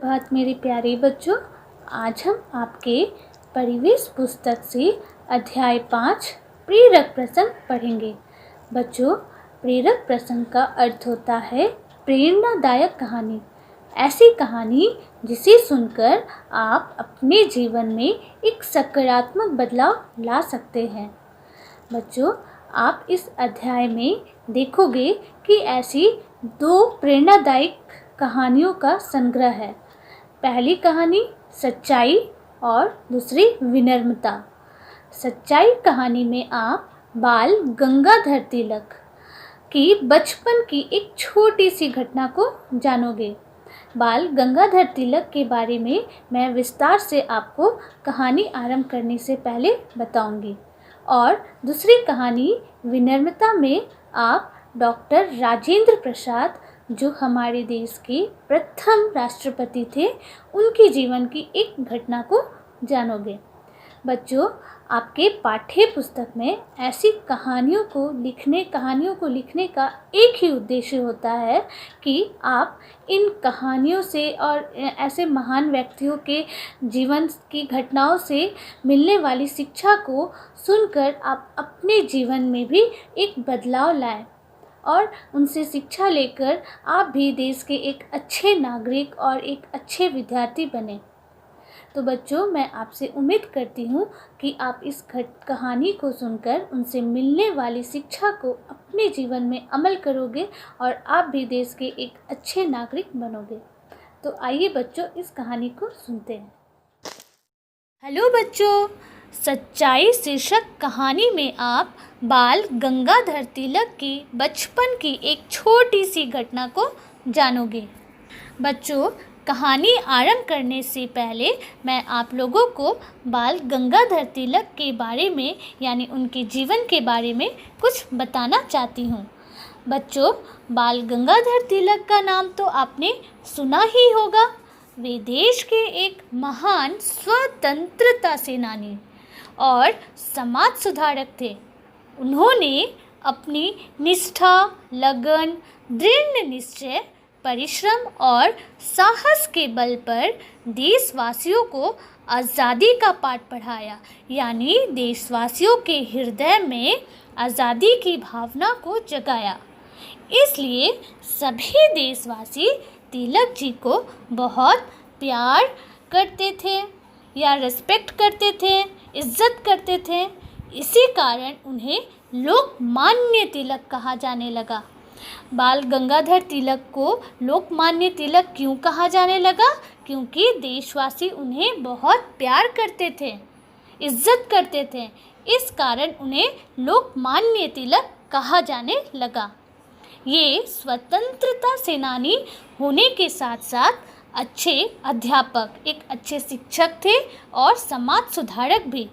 सुप्रभात मेरे प्यारे बच्चों। आज हम आपके परिवेश पुस्तक से अध्याय 5 प्रेरक प्रसंग पढ़ेंगे। बच्चों, प्रेरक प्रसंग का अर्थ होता है प्रेरणादायक कहानी। ऐसी कहानी जिसे सुनकर आप अपने जीवन में एक सकारात्मक बदलाव ला सकते हैं। बच्चों, आप इस अध्याय में देखोगे कि ऐसी 2 प्रेरणादायक कहानियों का संग्रह है। पहली कहानी सच्चाई और दूसरी विनम्रता। सच्चाई कहानी में आप बाल गंगाधर तिलक की बचपन की एक छोटी सी घटना को जानोगे। बाल गंगाधर तिलक के बारे में मैं विस्तार से आपको कहानी आरंभ करने से पहले बताऊंगी। और दूसरी कहानी विनम्रता में आप डॉक्टर राजेंद्र प्रसाद, जो हमारे देश के प्रथम राष्ट्रपति थे, उनके जीवन की एक घटना को जानोगे। बच्चों, आपके पाठ्य पुस्तक में ऐसी कहानियों को लिखने का एक ही उद्देश्य होता है कि आप इन कहानियों से और ऐसे महान व्यक्तियों के जीवन की घटनाओं से मिलने वाली शिक्षा को सुनकर आप अपने जीवन में भी एक बदलाव लाएं और उनसे शिक्षा लेकर आप भी देश के एक अच्छे नागरिक और एक अच्छे विद्यार्थी बने। तो बच्चों, मैं आपसे उम्मीद करती हूँ कि आप इस कहानी को सुनकर उनसे मिलने वाली शिक्षा को अपने जीवन में अमल करोगे और आप भी देश के एक अच्छे नागरिक बनोगे। तो आइए बच्चों, इस कहानी को सुनते हैं। हेलो बच्चों, सच्चाई शीर्षक कहानी में आप बाल गंगाधर तिलक की बचपन की एक छोटी सी घटना को जानोगे। बच्चों, कहानी आरंभ करने से पहले मैं आप लोगों को बाल गंगाधर तिलक के बारे में यानी उनके जीवन के बारे में कुछ बताना चाहती हूँ। बच्चों, बाल गंगाधर तिलक का नाम तो आपने सुना ही होगा। वे देश के एक महान स्वतंत्रता सेनानी और समाज सुधारक थे। उन्होंने अपनी निष्ठा, लगन, दृढ़ निश्चय, परिश्रम और साहस के बल पर देशवासियों को आज़ादी का पाठ पढ़ाया, यानी देशवासियों के हृदय में आज़ादी की भावना को जगाया। इसलिए सभी देशवासी तिलक जी को बहुत प्यार करते थे या रिस्पेक्ट करते थे, इज्जत करते थे। इसी कारण उन्हें लोकमान्य तिलक कहा जाने लगा। बाल गंगाधर तिलक को लोकमान्य तिलक क्यों कहा जाने लगा? क्योंकि देशवासी उन्हें बहुत प्यार करते थे, इज्जत करते थे। इस कारण उन्हें लोकमान्य तिलक कहा जाने लगा। ये स्वतंत्रता सेनानी होने के साथ साथ अच्छे अध्यापक, एक अच्छे शिक्षक थे और समाज सुधारक भी।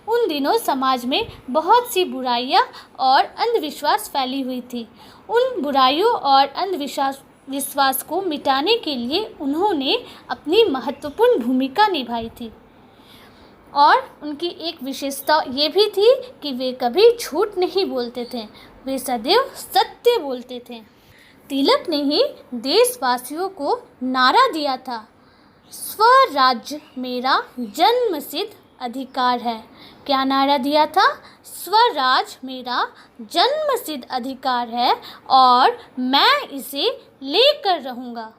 उन दिनों समाज में बहुत सी बुराइयां और अंधविश्वास फैली हुई थी। उन बुराइयों और अंधविश्वास को मिटाने के लिए उन्होंने अपनी महत्वपूर्ण भूमिका निभाई थी। और उनकी एक विशेषता ये भी थी कि वे कभी झूठ नहीं बोलते थे, वे सदैव सत्य बोलते थे। तिलक ने ही देशवासियों को नारा दिया था, स्वराज्य मेरा जन्मसिद्ध अधिकार है। क्या नारा दिया था? स्वराज मेरा जन्मसिद्ध अधिकार है और मैं इसे लेकर रहूँगा।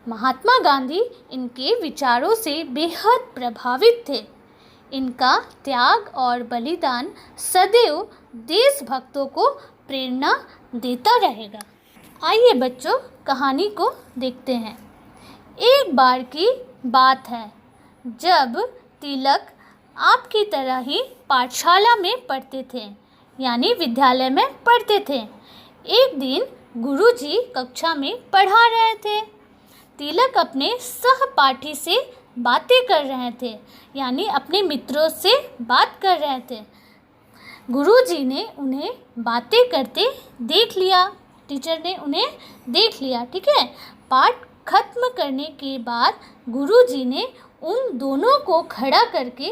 महात्मा गांधी इनके विचारों से बेहद प्रभावित थे। इनका त्याग और बलिदान सदैव देशभक्तों को प्रेरणा देता रहेगा। आइए बच्चों, कहानी को देखते हैं। एक बार की बात है जब तिलक आपकी तरह ही पाठशाला में पढ़ते थे, यानी विद्यालय में पढ़ते थे। एक दिन गुरुजी कक्षा में पढ़ा रहे थे। तिलक अपने सहपाठी से बातें कर रहे थे, यानी अपने मित्रों से बात कर रहे थे। गुरुजी ने उन्हें बातें करते देख लिया, टीचर ने उन्हें देख लिया, ठीक है। पाठ खत्म करने के बाद गुरुजी ने उन दोनों को खड़ा करके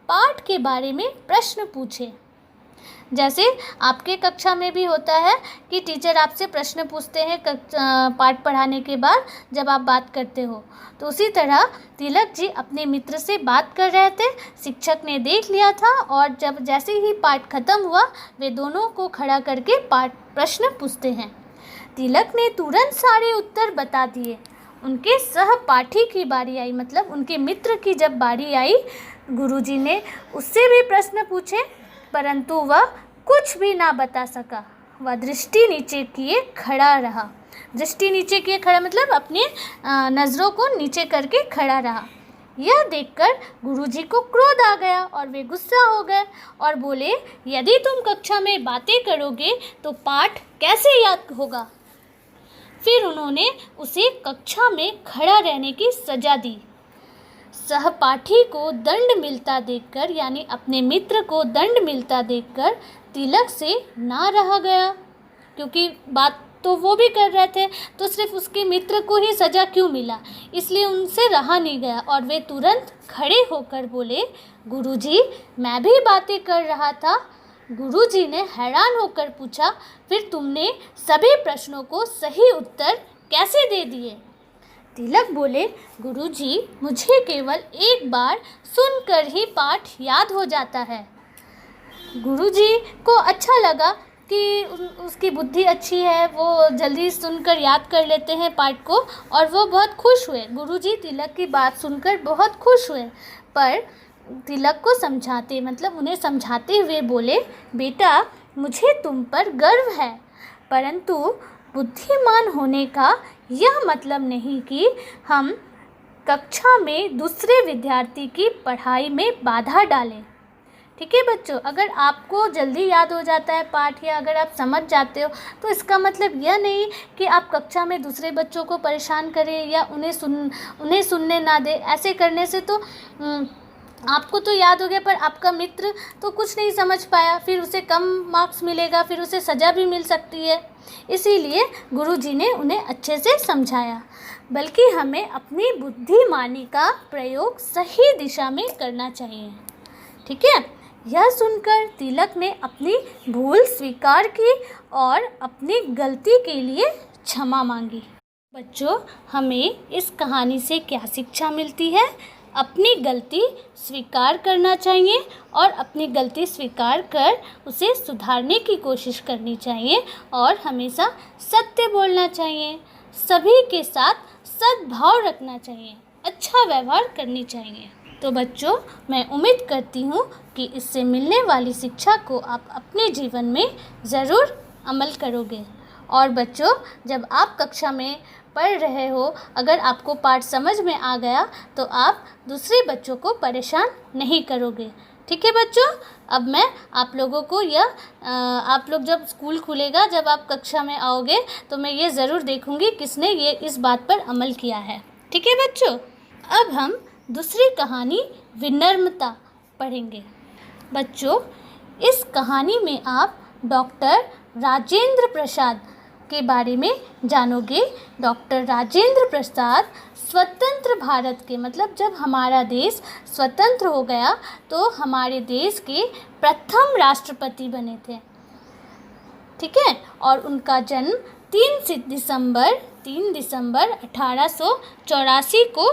पाठ के बारे में प्रश्न पूछे। जैसे आपके कक्षा में भी होता है कि टीचर आपसे प्रश्न पूछते हैं पाठ पढ़ाने के बाद जब आप बात करते हो, तो उसी तरह तिलक जी अपने मित्र से बात कर रहे थे। शिक्षक ने देख लिया था और जब जैसे ही पाठ खत्म हुआ वे दोनों को खड़ा करके प्रश्न पूछते हैं। तिलक ने तुरंत सारे उत्तर बता दिए। उनके सहपाठी की बारी आई, मतलब उनके मित्र की जब बारी आई, गुरुजी ने उससे भी प्रश्न पूछे, परंतु वह कुछ भी ना बता सका। वह दृष्टि नीचे किए खड़ा रहा। दृष्टि नीचे किए खड़ा मतलब अपने नज़रों को नीचे करके खड़ा रहा। यह देखकर गुरुजी को क्रोध आ गया और वे गुस्सा हो गए और बोले, यदि तुम कक्षा में बातें करोगे तो पाठ कैसे याद होगा। फिर उन्होंने उसे कक्षा में खड़ा रहने की सज़ा दी। सहपाठी को दंड मिलता देखकर, यानी अपने मित्र को दंड मिलता देखकर तिलक से ना रहा गया, क्योंकि बात तो वो भी कर रहे थे, तो सिर्फ उसके मित्र को ही सज़ा क्यों मिला, इसलिए उनसे रहा नहीं गया और वे तुरंत खड़े होकर बोले, गुरुजी मैं भी बातें कर रहा था। गुरुजी ने हैरान होकर पूछा, फिर तुमने सभी प्रश्नों को सही उत्तर कैसे दे दिए। तिलक बोले, गुरुजी मुझे केवल एक बार सुनकर ही पाठ याद हो जाता है। गुरुजी को अच्छा लगा कि उसकी बुद्धि अच्छी है, वो जल्दी सुनकर याद कर लेते हैं पाठ को, और वो बहुत खुश हुए। गुरुजी तिलक की बात सुनकर बहुत खुश हुए, पर तिलक को समझाते, मतलब उन्हें समझाते हुए बोले, बेटा मुझे तुम पर गर्व है, परंतु बुद्धिमान होने का यह मतलब नहीं कि हम कक्षा में दूसरे विद्यार्थी की पढ़ाई में बाधा डालें। ठीक है बच्चों, अगर आपको जल्दी याद हो जाता है पाठ या अगर आप समझ जाते हो तो इसका मतलब यह नहीं कि आप कक्षा में दूसरे बच्चों को परेशान करें या उन्हें सुनने ना दें। ऐसे करने से तो आपको तो याद हो गया पर आपका मित्र तो कुछ नहीं समझ पाया, फिर उसे कम मार्क्स मिलेगा, फिर उसे सज़ा भी मिल सकती है। इसीलिए गुरुजी ने उन्हें अच्छे से समझाया, बल्कि हमें अपनी बुद्धिमानी का प्रयोग सही दिशा में करना चाहिए। ठीक है, यह सुनकर तिलक ने अपनी भूल स्वीकार की और अपनी गलती के लिए क्षमा मांगी। बच्चों, हमें इस कहानी से क्या शिक्षा मिलती है? अपनी गलती स्वीकार करना चाहिए और अपनी गलती स्वीकार कर उसे सुधारने की कोशिश करनी चाहिए और हमेशा सत्य बोलना चाहिए। सभी के साथ सद्भाव रखना चाहिए, अच्छा व्यवहार करनी चाहिए। तो बच्चों, मैं उम्मीद करती हूँ कि इससे मिलने वाली शिक्षा को आप अपने जीवन में ज़रूर अमल करोगे। और बच्चों, जब आप कक्षा में पढ़ रहे हो, अगर आपको पाठ समझ में आ गया तो आप दूसरे बच्चों को परेशान नहीं करोगे। ठीक है बच्चों, अब मैं आप लोगों को आप लोग जब स्कूल खुलेगा, जब आप कक्षा में आओगे, तो मैं ये ज़रूर देखूँगी किसने ये इस बात पर अमल किया है। ठीक है बच्चों, अब हम दूसरी कहानी विनम्रता पढ़ेंगे। बच्चों, इस कहानी में आप डॉक्टर राजेंद्र प्रसाद के बारे में जानोगे। डॉक्टर राजेंद्र प्रसाद स्वतंत्र भारत के, मतलब जब हमारा देश स्वतंत्र हो गया तो हमारे देश के प्रथम राष्ट्रपति बने थे। ठीक है, और उनका जन्म 3 दिसंबर 1884 को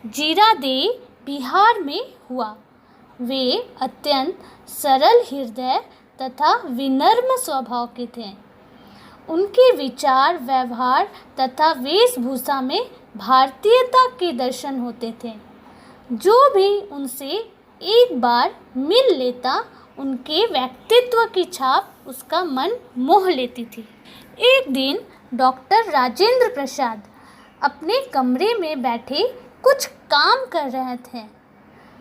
जीरादेई, बिहार में हुआ। वे अत्यंत सरल हृदय तथा विनम्र स्वभाव के थे। उनके विचार, व्यवहार तथा वेशभूषा में भारतीयता के दर्शन होते थे। जो भी उनसे एक बार मिल लेता, उनके व्यक्तित्व की छाप उसका मन मोह लेती थी। एक दिन डॉक्टर राजेंद्र प्रसाद अपने कमरे में बैठे कुछ काम कर रहे थे।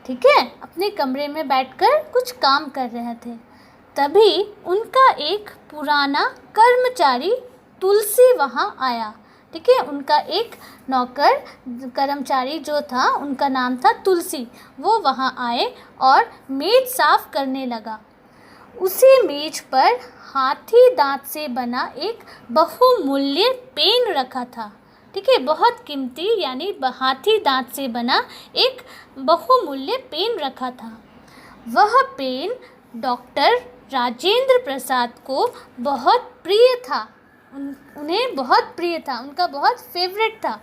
ठीक है, अपने कमरे में बैठकर कुछ काम कर रहे थे। तभी उनका एक पुराना कर्मचारी तुलसी वहाँ आया। ठीक है, उनका एक नौकर कर्मचारी जो था, उनका नाम था तुलसी, वो वहाँ आए और मेज साफ करने लगा। उसी मेज पर हाथी दांत से बना एक बहुमूल्य पेन रखा था। ठीक है, बहुत कीमती, यानी हाथी दांत से बना एक बहुमूल्य पेन रखा था। वह पेन डॉक्टर राजेंद्र प्रसाद को बहुत प्रिय था। उन्हें बहुत प्रिय था, उनका बहुत फेवरेट था,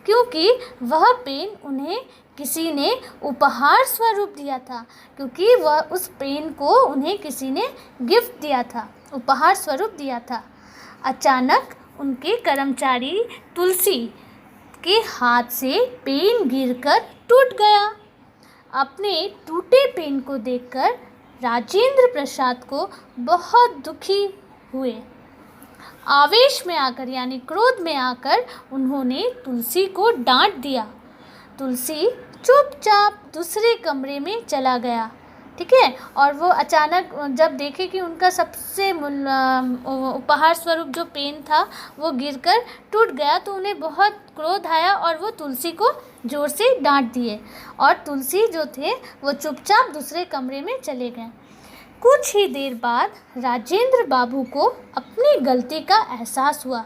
क्योंकि वह पेन उन्हें किसी ने उपहार स्वरूप दिया था, क्योंकि वह उस पेन को उन्हें किसी ने गिफ्ट दिया था, उपहार स्वरूप दिया था। अचानक उनके कर्मचारी तुलसी के हाथ से पेन गिरकर टूट गया। अपने टूटे पेन को देखकर राजेंद्र प्रसाद को बहुत दुखी हुए। आवेश में आकर यानी क्रोध में आकर उन्होंने तुलसी को डांट दिया। तुलसी चुपचाप दूसरे कमरे में चला गया, ठीक है। और वो अचानक जब देखे कि उनका सबसे उपहार स्वरूप जो पेन था वो गिरकर टूट गया, तो उन्हें बहुत क्रोध आया और वो तुलसी को ज़ोर से डांट दिए, और तुलसी जो थे वो चुपचाप दूसरे कमरे में चले गए। कुछ ही देर बाद राजेंद्र बाबू को अपनी गलती का एहसास हुआ।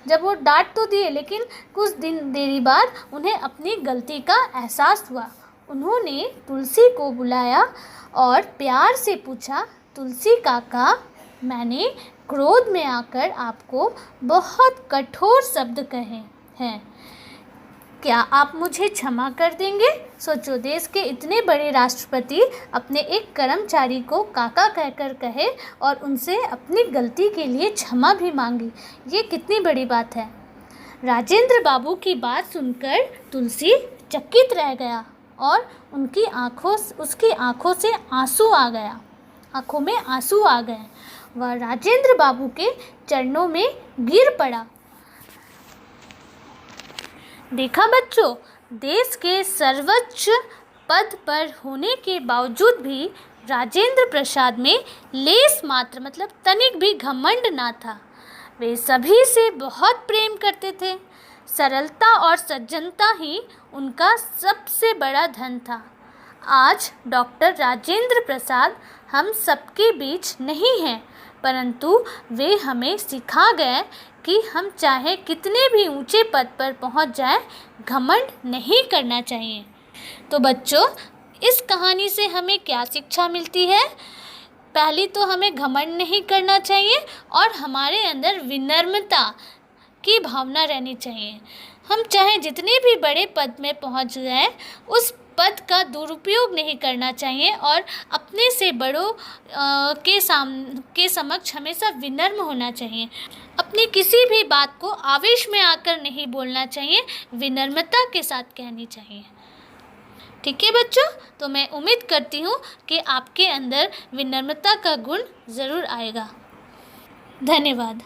जब वो डांट तो दिए, लेकिन कुछ देरी बाद उन्हें अपनी गलती का एहसास हुआ। उन्होंने तुलसी को बुलाया और प्यार से पूछा, तुलसी काका, मैंने क्रोध में आकर आपको बहुत कठोर शब्द कहे हैं, क्या आप मुझे क्षमा कर देंगे? सोचो, देश के इतने बड़े राष्ट्रपति अपने एक कर्मचारी को काका कहकर कहे और उनसे अपनी गलती के लिए क्षमा भी मांगी, ये कितनी बड़ी बात है। राजेंद्र बाबू की बात सुनकर तुलसी चकित रह गया और उसकी आंखों से आंसू आ गया, आंखों में आंसू आ गए। वह राजेंद्र बाबू के चरणों में गिर पड़ा। देखा बच्चों, देश के सर्वोच्च पद पर होने के बावजूद भी राजेंद्र प्रसाद में लेस मात्र मतलब तनिक भी घमंड ना था। वे सभी से बहुत प्रेम करते थे। सरलता और सज्जनता ही उनका सबसे बड़ा धन था। आज डॉक्टर राजेंद्र प्रसाद हम सबके बीच नहीं हैं, परंतु वे हमें सिखा गए कि हम चाहे कितने भी ऊंचे पद पर पहुंच जाएं, घमंड नहीं करना चाहिए। तो बच्चों, इस कहानी से हमें क्या शिक्षा मिलती है? पहली तो हमें घमंड नहीं करना चाहिए और हमारे अंदर विनम्रता की भावना रहनी चाहिए। हम चाहे जितने भी बड़े पद में पहुंच जाएं, उस पद का दुरुपयोग नहीं करना चाहिए और अपने से बड़ों के समक्ष हमेशा विनम्र होना चाहिए। अपनी किसी भी बात को आवेश में आकर नहीं बोलना चाहिए, विनम्रता के साथ कहनी चाहिए। ठीक है बच्चों, तो मैं उम्मीद करती हूँ कि आपके अंदर विनम्रता का गुण ज़रूर आएगा। धन्यवाद।